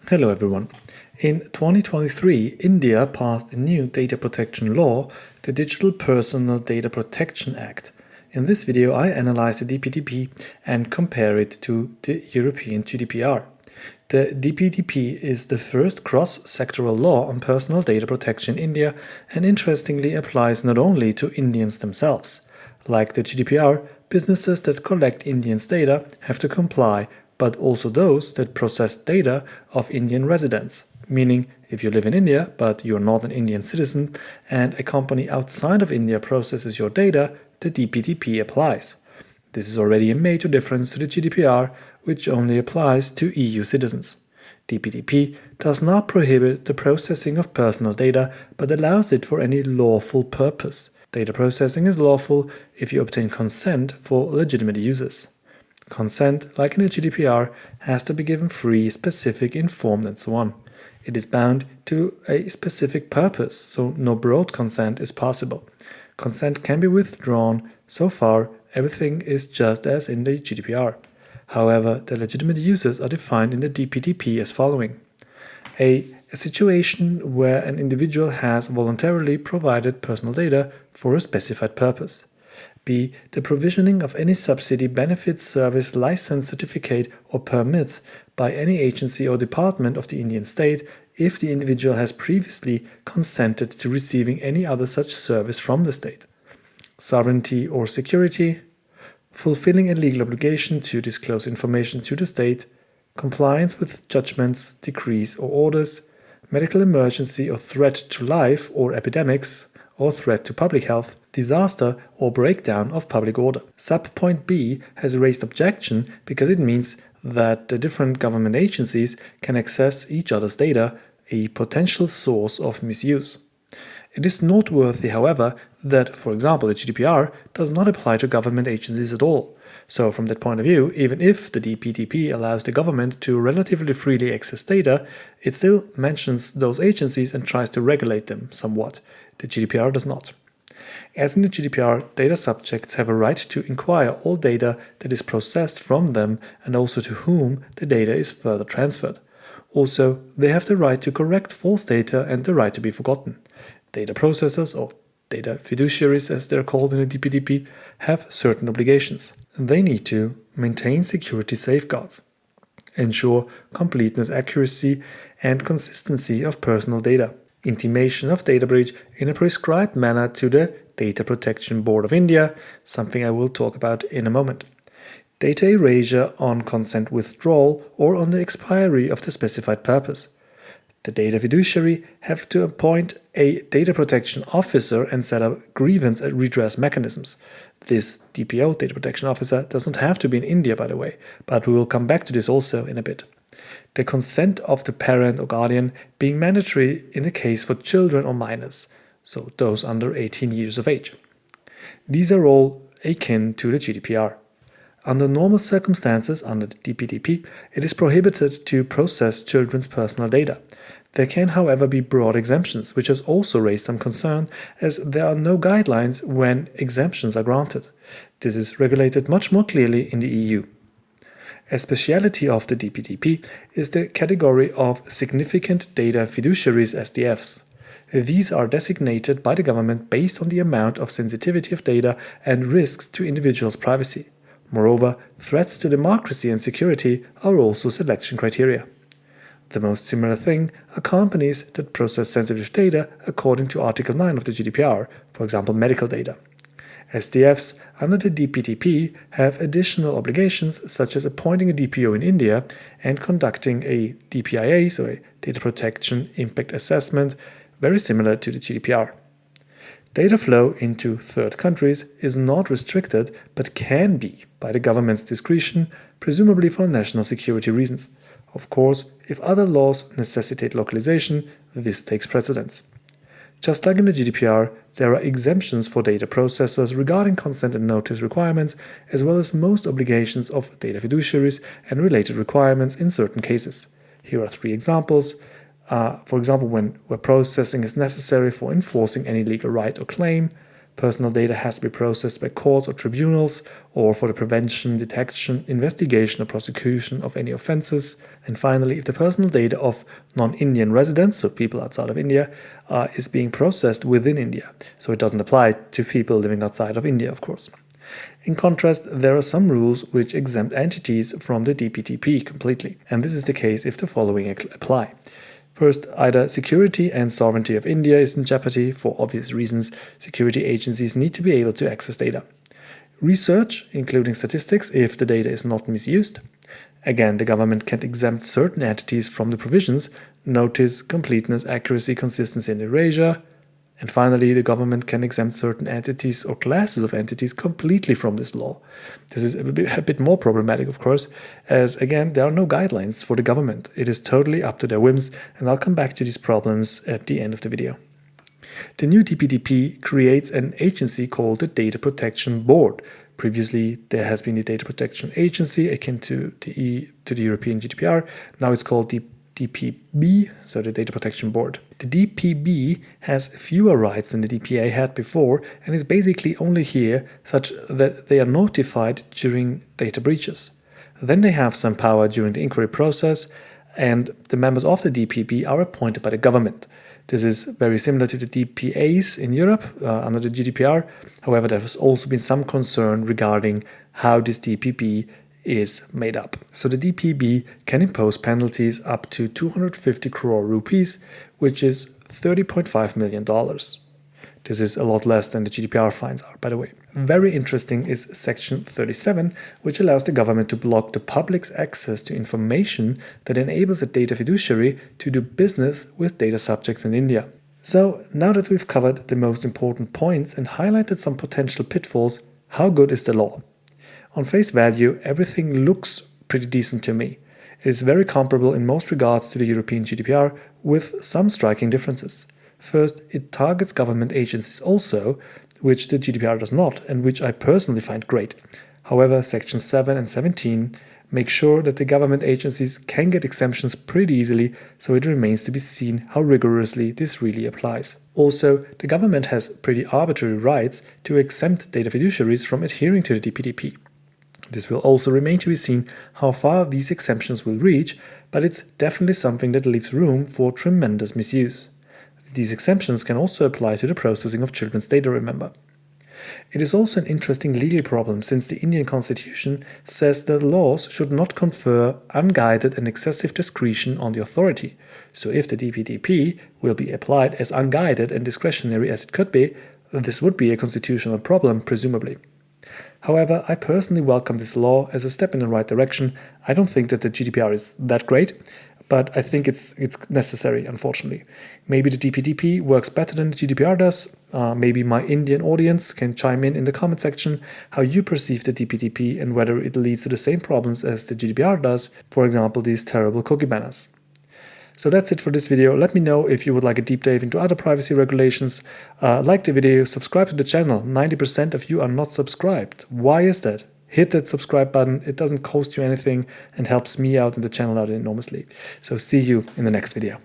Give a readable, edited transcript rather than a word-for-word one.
Hello everyone. In 2023, India passed a new data protection law, the Digital Personal Data Protection Act. In this video, I analyze the DPDP and compare it to the European GDPR. The DPDP is the first cross-sectoral law on personal data protection in India and interestingly applies not only to Indians themselves. Like the GDPR, businesses that collect Indians' data have to comply, but also those that process data of Indian residents. Meaning, if you live in India, but you're not an Indian citizen, and a company outside of India processes your data, the DPDP applies. This is already a major difference to the GDPR, which only applies to EU citizens. DPDP does not prohibit the processing of personal data, but allows it for any lawful purpose. Data processing is lawful if you obtain consent for legitimate uses. Consent, like in the GDPR, has to be given free, specific, informed, and so on. It is bound to a specific purpose, so no broad consent is possible. Consent can be withdrawn. So far, everything is just as in the GDPR. However, the legitimate uses are defined in the DPDP as following. A situation where an individual has voluntarily provided personal data for a specified purpose. B. The provisioning of any subsidy, benefit, service, license, certificate, or permit by any agency or department of the Indian state if the individual has previously consented to receiving any other such service from the state. Sovereignty or security. Fulfilling a legal obligation to disclose information to the state. Compliance with judgments, decrees, or orders. Medical emergency or threat to life or epidemics, or threat to public health, disaster or breakdown of public order. Subpoint B has raised objection because it means that the different government agencies can access each other's data, a potential source of misuse. It is noteworthy, however, that, for example, the GDPR does not apply to government agencies at all. So from that point of view, even if the DPDP allows the government to relatively freely access data, it still mentions those agencies and tries to regulate them somewhat. The GDPR does not. As in the GDPR, data subjects have a right to inquire all data that is processed from them and also to whom the data is further transferred. Also, they have the right to correct false data and the right to be forgotten. Data processors, or data fiduciaries as they're called in the DPDP, have certain obligations. They need to maintain security safeguards, ensure completeness, accuracy, and consistency of personal data, intimation of data breach in a prescribed manner to the Data Protection Board of India, something I will talk about in a moment. Data erasure on consent withdrawal or on the expiry of the specified purpose. The data fiduciary have to appoint a data protection officer and set up grievance and redress mechanisms. This DPO, data protection officer, does not have to be in India, by the way, but we will come back to this also in a bit. The consent of the parent or guardian being mandatory in the case for children or minors, so those under 18 years of age. These are all akin to the GDPR. Under normal circumstances, under the DPDP, it is prohibited to process children's personal data. There can, however, be broad exemptions, which has also raised some concern, as there are no guidelines when exemptions are granted. This is regulated much more clearly in the EU. A speciality of the DPDP is the category of significant data fiduciaries, SDFs. These are designated by the government based on the amount of sensitivity of data and risks to individuals' privacy. Moreover, threats to democracy and security are also selection criteria. The most similar thing are companies that process sensitive data according to Article 9 of the GDPR, for example medical data. SDFs under the DPDP have additional obligations such as appointing a DPO in India and conducting a DPIA, so a Data Protection Impact Assessment, very similar to the GDPR. Data flow into third countries is not restricted but can be by the government's discretion, presumably for national security reasons. Of course, if other laws necessitate localization, this takes precedence. Just like in the GDPR, there are exemptions for data processors regarding consent and notice requirements, as well as most obligations of data fiduciaries and related requirements in certain cases. Here are 3 examples. For example, where processing is necessary for enforcing any legal right or claim. personal data has to be processed by courts or tribunals, or for the prevention, detection, investigation, or prosecution of any offenses. And finally, if the personal data of non-Indian residents, so people outside of India, is being processed within India. So it doesn't apply to people living outside of India, of course. In contrast, there are some rules which exempt entities from the DPDP completely, and this is the case if the following apply. First, either security and sovereignty of India is in jeopardy. For obvious reasons, security agencies need to be able to access data. Research, including statistics, if the data is not misused. Again, the government can exempt certain entities from the provisions: notice, completeness, accuracy, consistency, and erasure. And finally, the government can exempt certain entities or classes of entities completely from this law. This is a bit more problematic, of course, as again, there are no guidelines for the government. It is totally up to their whims, and I'll come back to these problems at the end of the video. The new DPDP creates an agency called the Data Protection Board. Previously, there has been the Data Protection Agency akin to the European GDPR. Now it's called the DPB, so the Data Protection Board. The DPB has fewer rights than the DPA had before and is basically only here such that they are notified during data breaches. Then they have some power during the inquiry process, and the members of the DPB are appointed by the government. This is very similar to the DPAs in Europe under the GDPR. However, there has also been some concern regarding how this DPB is made up. So the DPB can impose penalties up to 250 crore rupees, which is $30.5 million. This is a lot less than the GDPR fines are, by the way. Very interesting is Section 37, which allows the government to block the public's access to information that enables a data fiduciary to do business with data subjects in India. So now that we've covered the most important points and highlighted some potential pitfalls, how good is the law? On face value, everything looks pretty decent to me. It is very comparable in most regards to the European GDPR, with some striking differences. First, it targets government agencies also, which the GDPR does not, and which I personally find great. However, Sections 7 and 17 make sure that the government agencies can get exemptions pretty easily, so it remains to be seen how rigorously this really applies. Also, the government has pretty arbitrary rights to exempt data fiduciaries from adhering to the DPDP. This will also remain to be seen how far these exemptions will reach, but it's definitely something that leaves room for tremendous misuse. These exemptions can also apply to the processing of children's data, remember. It is also an interesting legal problem, since the Indian constitution says that laws should not confer unguided and excessive discretion on the authority. So if the DPDP will be applied as unguided and discretionary as it could be, this would be a constitutional problem, presumably. However, I personally welcome this law as a step in the right direction. I don't think that the GDPR is that great, but I think it's necessary, unfortunately. Maybe the DPDP works better than the GDPR does. Maybe my Indian audience can chime in the comment section how you perceive the DPDP and whether it leads to the same problems as the GDPR does, for example, these terrible cookie banners. So that's it for this video. Let me know if you would like a deep dive into other privacy regulations. Like the video, subscribe to the channel. 90% of you are not subscribed. Why is that? Hit that subscribe button. It doesn't cost you anything and helps me out and the channel out enormously. So see you in the next video.